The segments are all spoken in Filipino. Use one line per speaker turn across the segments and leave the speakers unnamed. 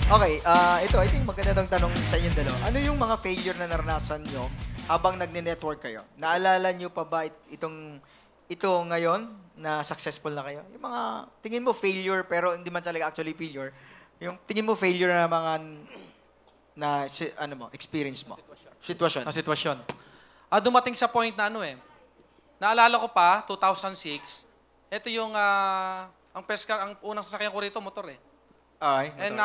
Okay, ito, I think maganda tong tanong sa inyong dalawa. Ano yung mga failure na naranasan nyo habang nagne-network kayo? Naalala nyo pa ba ito ngayon na successful na kayo? Yung mga tingin mo failure pero hindi man talaga actually failure. Yung tingin mo failure na mga experience mo. Sitwasyon.
Na sitwasyon. Dumating sa point na naalala ko pa, 2006, ito yung, ang unang sasakyan ko rito, motor eh.
Okay.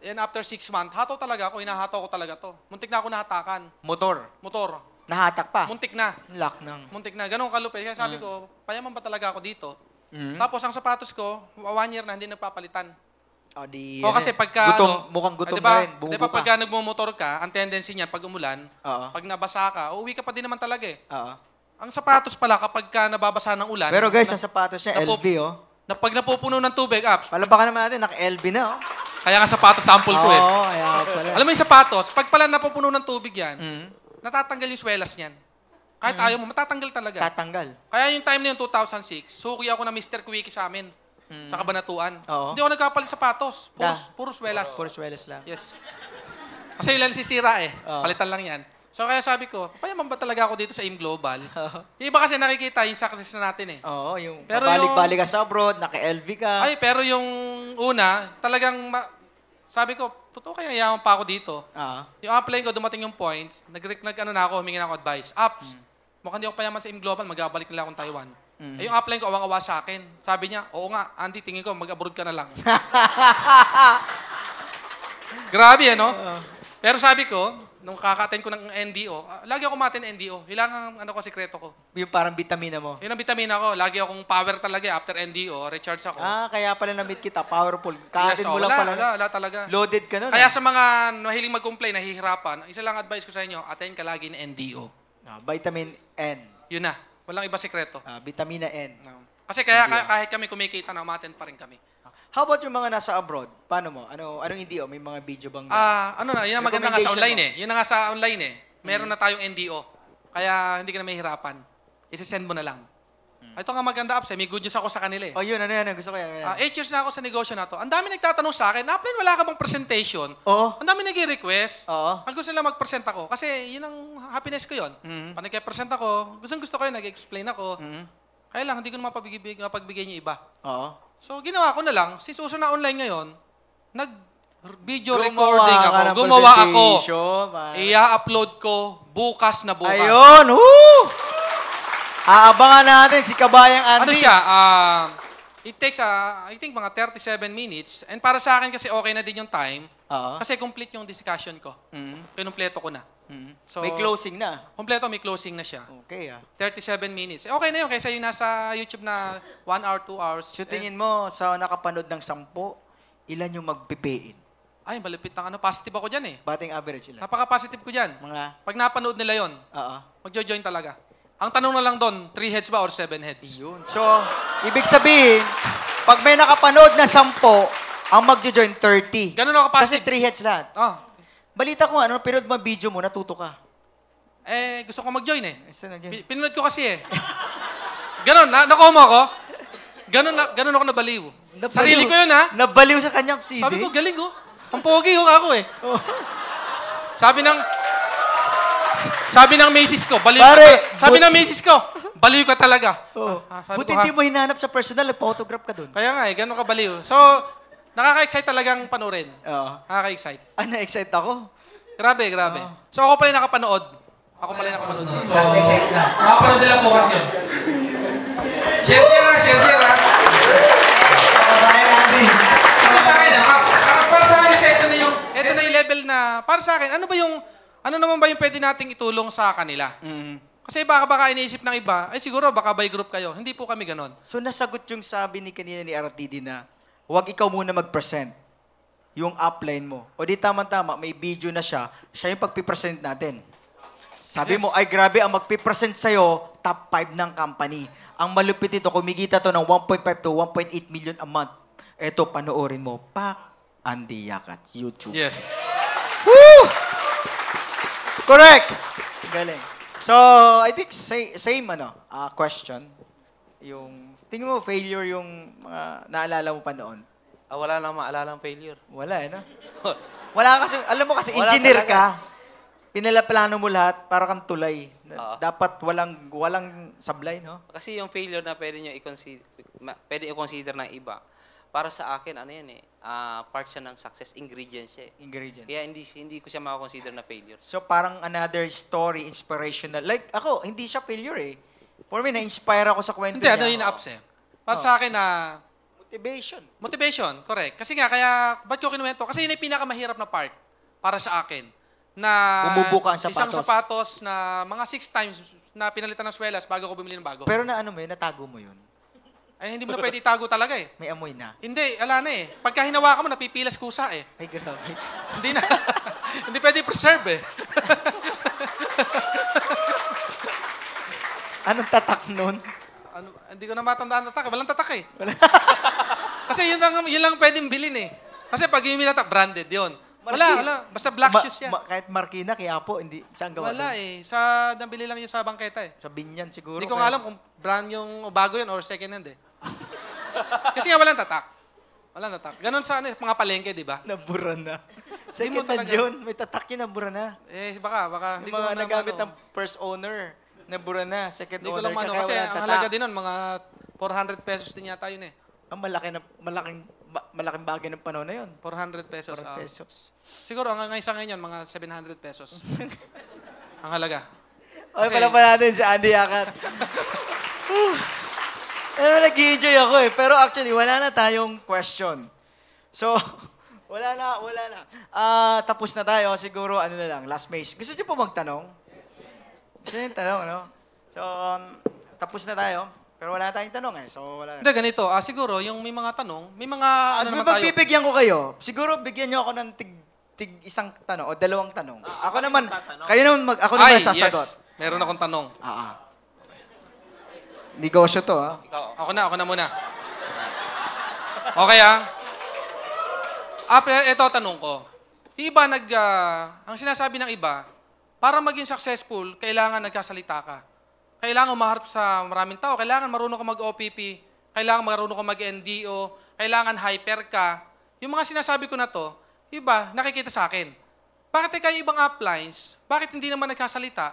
And after 6 months, hataw talaga ako, hinahato ko talaga to. Muntik na ako nahatakan.
Motor. Nahatak pa.
Muntik na.
Lock ng.
Muntik na. Ganun kalupit. Kaya sabi ko, payaman ba talaga ako dito?
Mm.
Tapos ang sapatos ko, 1 year na hindi nagpapalitan.
Kasi
pagka,
mukhang gutom
diba,
na rin.
Diba pagka nagmumotor ka, ang tendency niyan, pag umulan, pag nabasa ka, uuwi ka pa din naman talaga eh. Ang sapatos pala, kapag ka nababasa ng ulan.
Pero guys, ang sapatos niya, LV
pag napupuno ng tubig,
palabakan naman natin, naka-LV na
Kaya nga sapatos sample ko eh.
kaya pala.
Alam mo yung sapatos, pag pala napupuno ng tubig yan, natatanggal yung swelas niyan. Kahit ayaw mo, matatanggal talaga.
Tatanggal.
Kaya yung time na yung 2006, suki ako na Mr. Quickie sa amin. Sa Kabanatuan.
Oo.
Hindi ako nagkapalit sapatos. Puro swelas.
Puro swelas lang.
Yes. Kasi ilan sisira eh. Palitan lang yan. So kaya sabi ko, payaman ba talaga ako dito sa AIM Global? Yung iba kasi nakikita yung success na natin eh.
Oo, yung
Pero
balik-balik ka sa abroad, naka-LV ka.
Pero yung una, talagang sabi ko, totoo kaya yaman pa ako dito. Yung upline ko, dumating yung points, humingi na ako advice. Mukhang hindi ako payaman sa AIM Global, mag-abalik nila akong Taiwan. Yung upline ko, awang-awa sa akin. Sabi niya, oo nga, Andy, tingin ko, mag-abroad ka na lang. Grabe, no? Pero sabi ko, nung kaka-attend ko ng NDO, lagi ako ma-attend NDO. Ilang sikreto ko.
Yung parang vitamina mo.
Yun ang vitamina ko. Lagi akong power talaga after NDO. Recharge ako.
Kaya pala na-meet kita. Powerful. Ka-attend mo lang pala.
Wala talaga.
Loaded ka nun.
Kaya sa mga mahiling mag-complain, nahihirapan, isa lang advice ko sa inyo, attend ka lagi ng NDO.
Vitamin N.
Yun na. Walang iba sikreto.
Vitamina N.
Kasi kahit kami kumikita na, umattend pa rin kami.
How about yung mga nasa abroad? Paano mo? Anong NDO? May mga video bang...
Yun ang maganda nga sa online eh. Yun na nga sa online eh. Meron na tayong NDO. Kaya hindi ka na mahihirapan. Isisend mo na lang. Ito nga maganda apps eh. May good news ako sa kanila eh.
Yun. Gusto ko yan.
8 years na ako sa negosyo na to. Ang dami nagtatanong sa akin, Upline, wala ka bang presentation?
Oo.
Ang dami nag-request.
Oo.
Ang gusto nila mag-present ako. Kasi yun ang happiness ko yun. Pag nag-present ako, gusto ko yun, nag-explain ako. Kaya lang, hindi ko na mapagbigay niyo iba.
Oo.
So, ginawa ko na lang. Since uso na online ngayon, nag-video recording ako. Gumawa ako. I-upload ko bukas na bukas.
Ayun! Aabangan natin si Kabayang Andy.
Ano siya? It takes, I think, mga 37 minutes. And para sa akin kasi okay na din yung time. Kasi complete yung discussion ko. Kinumpleto ko na. So,
may closing na.
Kompleto, may closing na siya.
Okay
37 minutes. Okay na yun, kaysa yung nasa YouTube na 1 hour, 2 hours.
So tingin mo, sa nakapanood ng 10, ilan yung magpipain?
Ay, malupit na positive ako dyan eh.
Batting average ilan?
Napaka-positive ko dyan. Pag napanood nila yon, magjo-join talaga. Ang tanong na lang doon, 3 heads ba or 7 heads?
Yun. So, ibig sabihin, pag may nakapanood na 10, ang magjo-join 30.
Ganun ako
Kasi
positive.
3 heads lahat. Balita ko pero mga video mo, natuto ka.
Gusto ko mag-join eh.
Saan nag-join?
Pinunod ko kasi eh. Ganon, nakuha mo ako? Ganon ako nabaliw. Sarili ko yun ha.
Nabaliw sa kanya, CD.
Sabi ko, galing oh. Ang pogi ako eh. Sabi ng misis ko, baliw ka. Sabi ng misis ko, baliw ka talaga.
Buti hindi mo hinanap sa personal, photograph ka dun.
Kaya nga eh, ganon ka baliw. So, nakaka-excite talagang panoorin. Nakaka-excite.
Na-excite ako.
Grabe. So, ako pala yung nakapanood. Just excite na. Nakapanood nila bukas yun. Share ha.
Kabayang Andy.
Sa akin para sa akin, ito na yung level na, para sa akin, ano naman ba yung pwede nating itulong sa kanila? Kasi baka iniisip ng iba, siguro baka by group kayo. Hindi po kami ganon.
So, nasagot yung sabi kanina ni RTD na, huwag ikaw muna mag-present yung upline mo. O di tama-tama, may video na siya yung pagpipresent natin. Sabi mo, ay grabe, ang magpipresent sa'yo, top 5 ng company. Ang malupit ito, kumikita to ng 1.5 to 1.8 million a month. Eto, panoorin mo. Andy Yakat, YouTube.
Yes.
Woo! Correct! Galing. So, I think same question. Tingin mo failure yung mga naalala mo pa noon?
Wala nang maalalang failure.
Wala, no? Wala kasi, alam mo kasi,
Wala
engineer
talaga.
ka. Pinalaplano mo lahat para kang tulay.
Oo.
Dapat walang sablay, no?
Kasi yung failure na pwede nyo i-consider, pwede i-consider ng iba. Para sa akin, ano yan part siya ng success, ingredient siya
Ingredients.
Kaya hindi ko siya makakonsider na failure.
So parang another story, inspirational. Like ako, hindi siya failure eh. For me, na-inspire ako sa kwento
Hindi,
niya.
ano yung na-ups eh. Para sa akin na
Motivation.
motivation, correct. Kasi nga, kaya, ba't ko kinuwento? Kasi yun yung pinakamahirap na part para sa akin. Na
Bumubuka ang
isang
sapatos.
sapatos na mga 6 times na pinalitan ng swelas bago ko bumili ng bago.
Pero na ano mo yun, natago mo yun.
Ay, hindi mo na pwede itago talaga eh.
May amoy na.
Hindi, ala na eh. Pagka hinawakan mo, napipilas kusa eh.
Ay, grabe.
Hindi na. Hindi pwede preserve eh.
Anong tatak nun?
Ano, hindi ko na matandaan tatak. Walang tatak eh. Kasi yun lang pwedeng bilhin eh. Kasi pag yung tatak, branded yun. Wala. Basta black shoes yan.
Kahit Markina, kaya po, hindi, saan gawa
Wala
dun?
eh. Nabili lang yun sa bangketa eh.
Sa Binyan siguro.
Hindi ko nga alam kung brand yung bago yun or second hand eh. Kasi nga walang tatak. Walang tatak. Ganon sa mga palengke, di ba?
Nabura na.
Hindi mo
Second hand
talaga-
John, may tatak yun, nabura na.
Eh, baka.
Yung
Hindi ko
mga
na
nagamit
ano.
ng first owner, nabura na. Second
Hindi ko
owner
lang
ka,
ano.
kaya
Kasi
walang
ang
tatak.
halaga din nun, mga 400 pesos din yata yun eh.
Ang malaking bagay ng panahon na yun.
400 pesos.
4 pesos.
Siguro, ang ngayon ngayon, mga 700 pesos. Ang halaga.
Okay,
Kasi-
pala pa natin si Andy Yakat. Nag-enjoy ako eh. Pero actually, wala na tayong question. So, wala na. Tapos na tayo. Siguro, ano na lang, last maze. Gusto niyo po magtanong? Gusto niyo yung tanong, ano? So, tapos na tayo. Pero wala tayong tanong eh. So, wala
Hindi, ganito. Siguro, yung may mga tanong, may mga ano naman tayo.
Magbibigyan ko kayo. Siguro, bigyan niyo ako ng tig isang tanong o dalawang tanong. Ako naman, kayo naman, ako naman sasagot.
Yes. Meron akong tanong.
Negosyo to, ha?
Ikaw,
Ako na muna. Okay ito tanong ko. Yung iba ang sinasabi ng iba, para maging successful, kailangan nagkasalita ka. Kailangan umaharap sa maraming tao, kailangan marunong ka mag-OPP, kailangan marunong ka mag-NDO, kailangan hyper ka. Yung mga sinasabi ko na to, iba, nakikita sa akin. Bakit kayo ibang uplines, bakit hindi naman nagkasalita,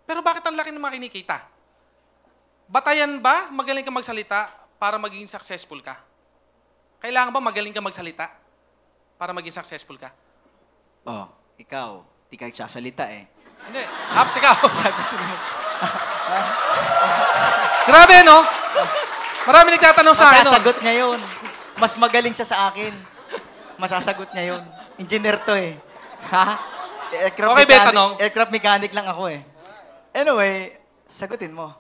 pero bakit ang laki ng mga kinikita? Batayan ba magaling ka magsalita para maging successful ka? Kailangan ba magaling ka magsalita para maging successful ka?
Oh, ikaw, di ka nagsasalita eh.
Hindi. Ups, ikaw. Grabe, no? Marami nagtatanong sa akin, no?
Masasagot niya yun. Mas magaling siya sa akin. Masasagot niya yun. Engineer to eh. Ha?
Okay ba yung tanong?
Aircraft mechanic lang ako eh. Anyway, sagutin mo.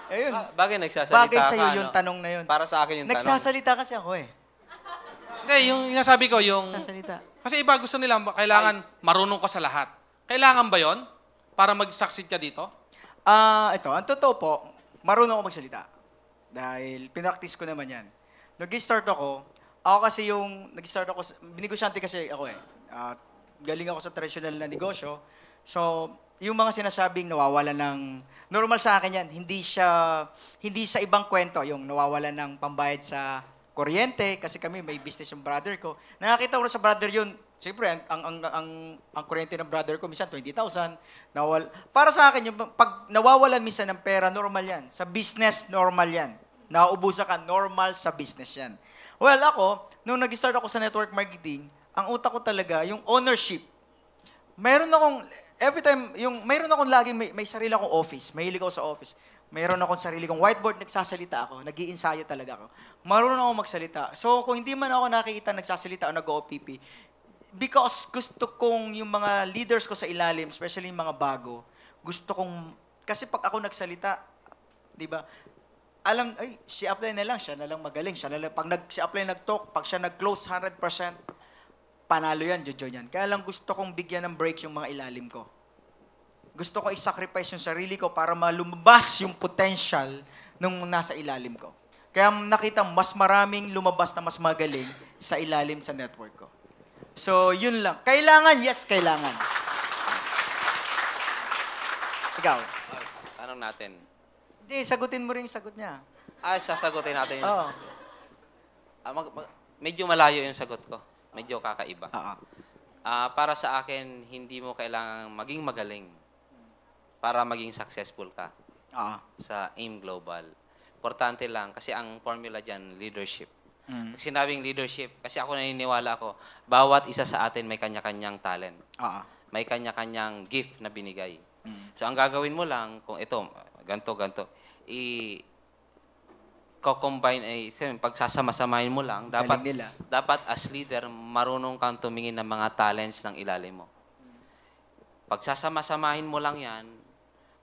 Ayun.
bagay nagsasalita
Bagay sa'yo
ka,
yung tanong na yun.
Para sa akin yung tanong.
Nagsasalita kasi ako eh.
Hindi, yung nasabi ko, yung...
Nagsasalita.
Kasi iba gusto nila, kailangan marunong ka sa lahat. Kailangan ba yon para mag-succeed ka dito?
Ito, ang totoo po, marunong ako magsalita. Dahil pinractice ko naman yan. Nag-start ako kasi binigosyante kasi ako eh. Galing ako sa traditional na negosyo. So, yung mga sinasabing nawawala ng, normal sa akin yan, hindi sa ibang kwento, yung nawawala ng pambayad sa kuryente, kasi kami may business yung brother ko. Nakakita ko sa brother yun, siyempre, ang kuryente ng brother ko, minsan 20,000. Para sa akin, yung pag nawawalan minsan ng pera, normal yan. Sa business, normal yan. Nauubusan ka, normal sa business yan. Well, ako, nung nag-start ako sa network marketing, ang utak ko talaga, yung ownership. Mayroon akong lagi may sarili akong office. Mahilig ako sa office. Mayroon akong sarili kong whiteboard, nagsasalita ako. Nag-iinsayo talaga ako. Marunong ako magsalita. So, kung hindi man ako nakikita nagsasalita o nag-OPP, because gusto kong yung mga leaders ko sa ilalim, especially yung mga bago, kasi pag ako nagsalita, di ba, si apply na lang, siya na lang magaling. Pag si apply nag-talk, pag siya nag-close 100%, panalo yan, jojo yan. Kaya lang gusto kong bigyan ng break yung mga ilalim ko. Gusto ko i-sacrifice yung sarili ko para malumabas yung potential nung nasa ilalim ko. Kaya nakita mas maraming lumabas na mas magaling sa ilalim sa network ko. So, yun lang. Kailangan, yes, kailangan. Yes. Ikaw.
Tanong natin.
Hindi, sagutin mo rin yung sagot niya.
Sasagutin natin yun.
Oo.
medyo malayo yung sagot ko. Medyo kakaiba.
Oo.
Para sa akin, hindi mo kailangang maging magaling para maging successful ka
Oo.
sa AIM Global. Importante lang, kasi ang formula dyan, leadership.
Mm.
Pag sinabing leadership, kasi ako naniniwala ako, bawat isa sa atin may kanya-kanyang talent.
Oo.
May kanya-kanyang gift na binigay.
Mm.
So, ang gagawin mo lang, kung ito, ganto, i-combine, pagsasama-samahin mo lang,
Galing nila.
dapat as leader, marunong kang tumingin ng mga talents ng ilalim mo. Pagsasama-samahin mo lang yan,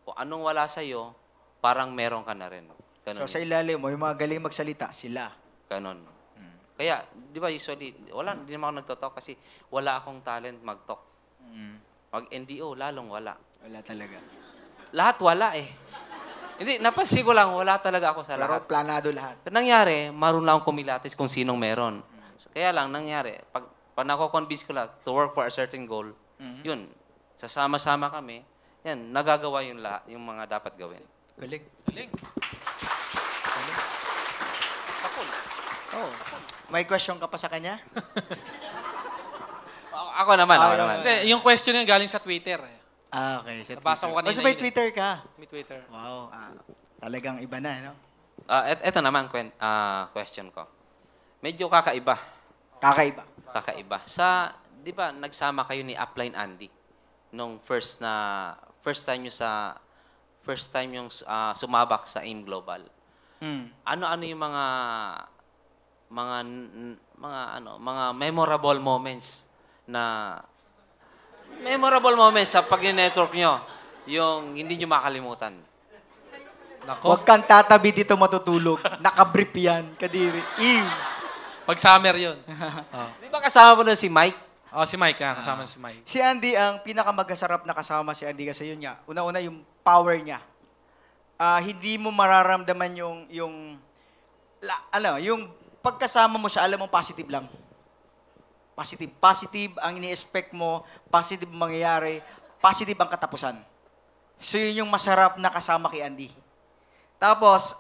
kung anong wala sa'yo, parang meron ka na rin. Ganun.
So sa ilalim mo, yung mga galing magsalita, sila.
Ganon. Kaya, di ba usually, hindi naman ako nagtotalk kasi wala akong talent mag-talk.
Mm.
Pag NDO, lalong wala.
Wala talaga.
Lahat wala eh. Hindi, napansin ko lang, wala talaga ako sa
Pero
lahat.
planado lahat.
Pero nangyari, marunong lang akong kumilatis kung sinong meron. So, kaya lang, nangyari, pag nako-convince ko lang to work for a certain goal, yun, sasama-sama kami, yan, nagagawa yung mga dapat gawin.
Galing.
Galing.
Kapul.
Oh. May question ka pa sa kanya?
Ako naman.
Hindi, yung question yung galing sa Twitter. Eh.
Okay. Sa
Nabasa ko kanina
So may
yun eh.
Twitter ka?
May Twitter.
Wow. Talagang iba na, no?
Ito naman, question ko. Medyo kakaiba.
Kakaiba.
Di ba, nagsama kayo ni Upline Andy nung first time yung sumabak sa AIM Global. Ano-ano yung mga memorable moments sa pag-network nyo, yung hindi nyo makalimutan.
Nako.
Huwag kang tatabi dito matutulog. Nakabrief yan, kadiri. Ew.
Pag summer yun.
Di ba kasama mo na si Mike?
Si Mike, kasama si Mike.
Si Andy, ang pinakamagasarap na kasama si Andy kasi yun nga. Una-una yung power niya. Hindi mo mararamdaman yung pagkasama mo siya, alam mo positive lang. Positive ang ini-expect mo, positive ang mangyayari, positive ang katapusan. So yun yung masarap na kasama kay Andy. Tapos,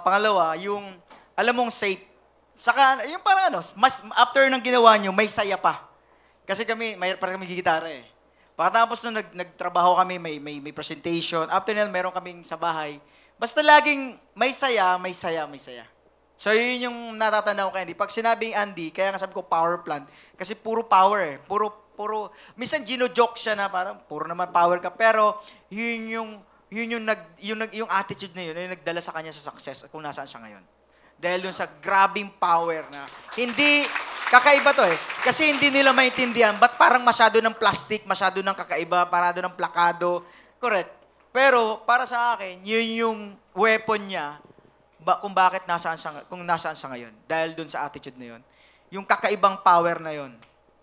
pangalawa, yung alam mong safe. Saka, yung parang mas after ng ginawa nyo, may saya pa. Kasi parang kami gigitara eh. Pagkatapos nung nagtrabaho kami, may presentation. After na, meron kaming sa bahay. Basta laging may saya. So, yun yung natatanaw ko, Andy. Pag sinabing Andy, kaya nga sabi ko power plant. Kasi puro power eh. Minsan gino-joke siya na parang puro naman power ka. Pero, yung attitude na yun, yung nagdala sa kanya sa success at kung nasaan siya ngayon. Dahil dun sa grabing power na hindi, kakaiba to eh. Kasi hindi nila maintindihan, ba't parang masyado ng plastic, masyado ng kakaiba, parado ng plakado. Correct. Pero, para sa akin, yun yung weapon niya kung bakit nasaan siya ngayon. Dahil dun sa attitude na yun. Yung kakaibang power na yun.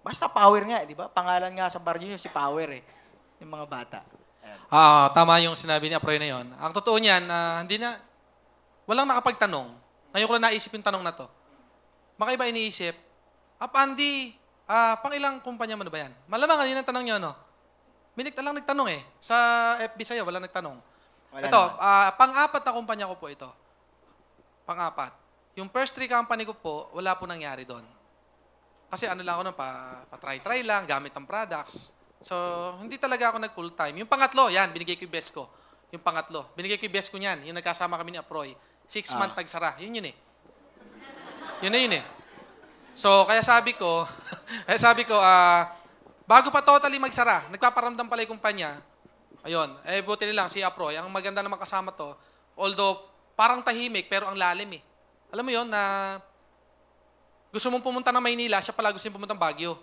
Basta power nga, di ba? Pangalan nga sa bar yun, si Power eh. Yung mga bata.
Tama yung sinabi ni Aproy na yun. Ang totoo niyan, walang nakapagtanong. Ngayon ko lang naisip yung tanong na to. Baka iba iniisip, Andy, pang ilang kumpanya mo na ba yan? Malamang kanina tanong niyo, no? May lang nagtanong eh. Sa FB sa'yo, wala nagtanong. Ito, pang-apat na kumpanya ko po ito. Pang-apat. Yung first 3 company ko po, wala po nangyari doon. Kasi ano lang ako nun, pa-try-try lang, gamit ang products. So, hindi talaga ako nag-full time. Yung pangatlo, yan, binigay ko yung best ko. Yung pangatlo, binigay ko yung best ko niyan. Yung nagkasama kami ni Aproy. 6 month nagsara. Yun eh. Yun eh. So, kaya sabi ko, bago pa totally magsara, nagpaparamdam pala yung kumpanya. Ayun, buti nilang si Aproy. Ang maganda naman kasama to, although parang tahimik, pero ang lalim eh. Alam mo yun, na gusto mong pumunta ng Maynila, siya pala gusto niyang pumunta ng Baguio.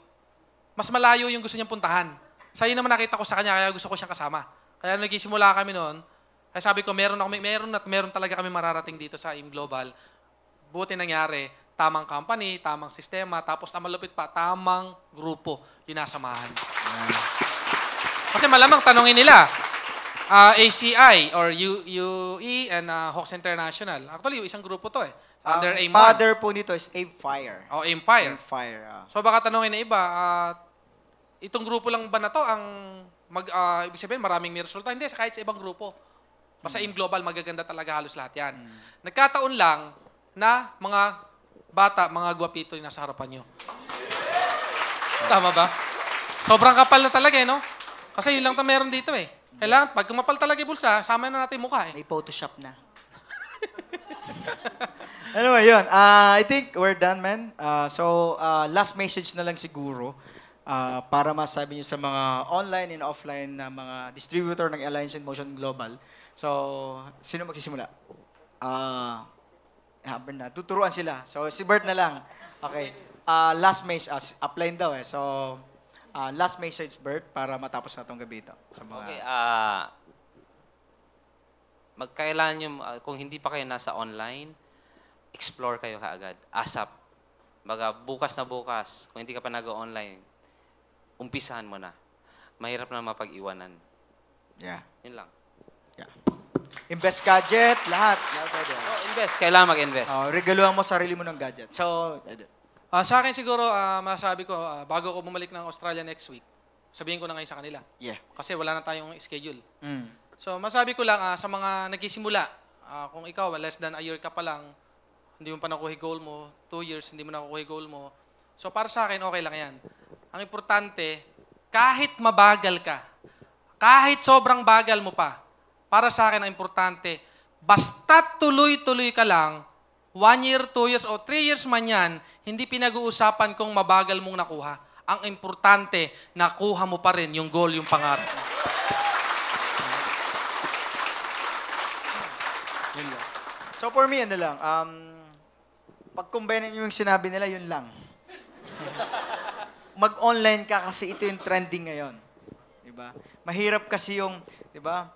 Mas malayo yung gusto niyang puntahan. Sa yun naman nakita ko sa kanya, kaya gusto ko siyang kasama. Kaya nagsisimula kami noon, kaya sabi ko, meron talaga kami mararating dito sa AIM Global. Buti nangyari, tamang company, tamang sistema, tapos ang malupit pa, tamang grupo yung nasamahan. Kasi malamang tanongin nila, ACI or UE and Hawks International. Actually, yung isang grupo to eh. Under AIM 1.
Father po nito is Aimfire.
Aimfire.
Aimfire.
So baka tanongin na iba, itong grupo lang ba na to ang ibig sabihin maraming may resulta? Hindi, kahit sa ibang grupo. Basta AIM Global, magaganda talaga halos lahat yan. Nagkataon lang na mga bata, mga gwapito yung nasa harapan nyo. Tama ba? Sobrang kapal na talaga no? Kasi yun lang meron dito Kailangan, pag kumapal talaga yung bulsa, sama na natin yung mukha
May Photoshop na. Anyway, yun. I think we're done, man. So, last message na lang siguro para masabi niyo sa mga online and offline na mga distributor ng Alliance in Motion Global. So, sino magsisimula? Na, tuturuan sila. So, si Bert na lang. Okay. Last message, upline daw So, last message, Bert, para matapos na itong gabi ito. Sa mga...
Okay, magkailangan nyo, kung hindi pa kayo nasa online, explore kayo kaagad. ASAP. Bukas na bukas, kung hindi ka pa nag-online, umpisahan mo na. Mahirap na mapag-iwanan.
Yeah.
Yun lang.
Yeah. Invest gadget, lahat.
Invest. Kailangan mag-invest.
Regaluhan mo sarili mo ng gadget. So,
sa akin siguro, masabi ko, bago ko bumalik ng Australia next week, sabihin ko na ngayon sa kanila.
yeah.
Kasi wala na tayong schedule.
Mm.
So, masabi ko lang sa mga nagsisimula, kung ikaw, less than a year ka pa lang, hindi mo pa nakuha yung goal mo, 2 years, hindi mo nakuha yung goal mo. So, para sa akin, okay lang yan. Ang importante, kahit mabagal ka, kahit sobrang bagal mo pa, para sa akin, ang importante, basta tuloy-tuloy ka lang, 1 year, 2 years, o 3 years man yan, hindi pinag-uusapan kung mabagal mong nakuha. Ang importante, nakuha mo pa rin yung goal, yung pangarap mo.
So for me, ano lang, pag-combine yung sinabi nila, yun lang. Mag-online ka kasi ito yung trending ngayon. Diba? Mahirap kasi yung, diba,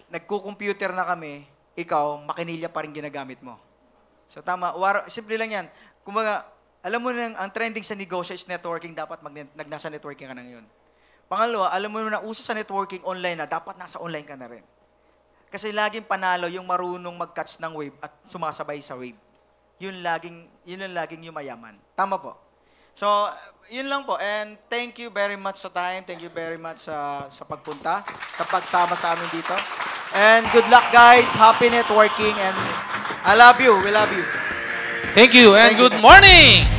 nagko-computer na kami, ikaw, makinilya pa rin ginagamit mo. So tama, simple lang yan. Kumbaga, alam mo na ang trending sa negosyo is networking, dapat nasa networking ka na ngayon. Pangalawa, alam mo na uso sa networking online na, dapat nasa online ka na rin. Kasi laging panalo yung marunong mag-catch ng wave at sumasabay sa wave. Yun ang laging yumayaman. Tama po. So, yun lang po. And thank you very much sa time. Thank you very much sa pagpunta, sa pagsama sa amin dito. And good luck, guys. Happy networking. And I love you. We love you.
Thank you and good morning!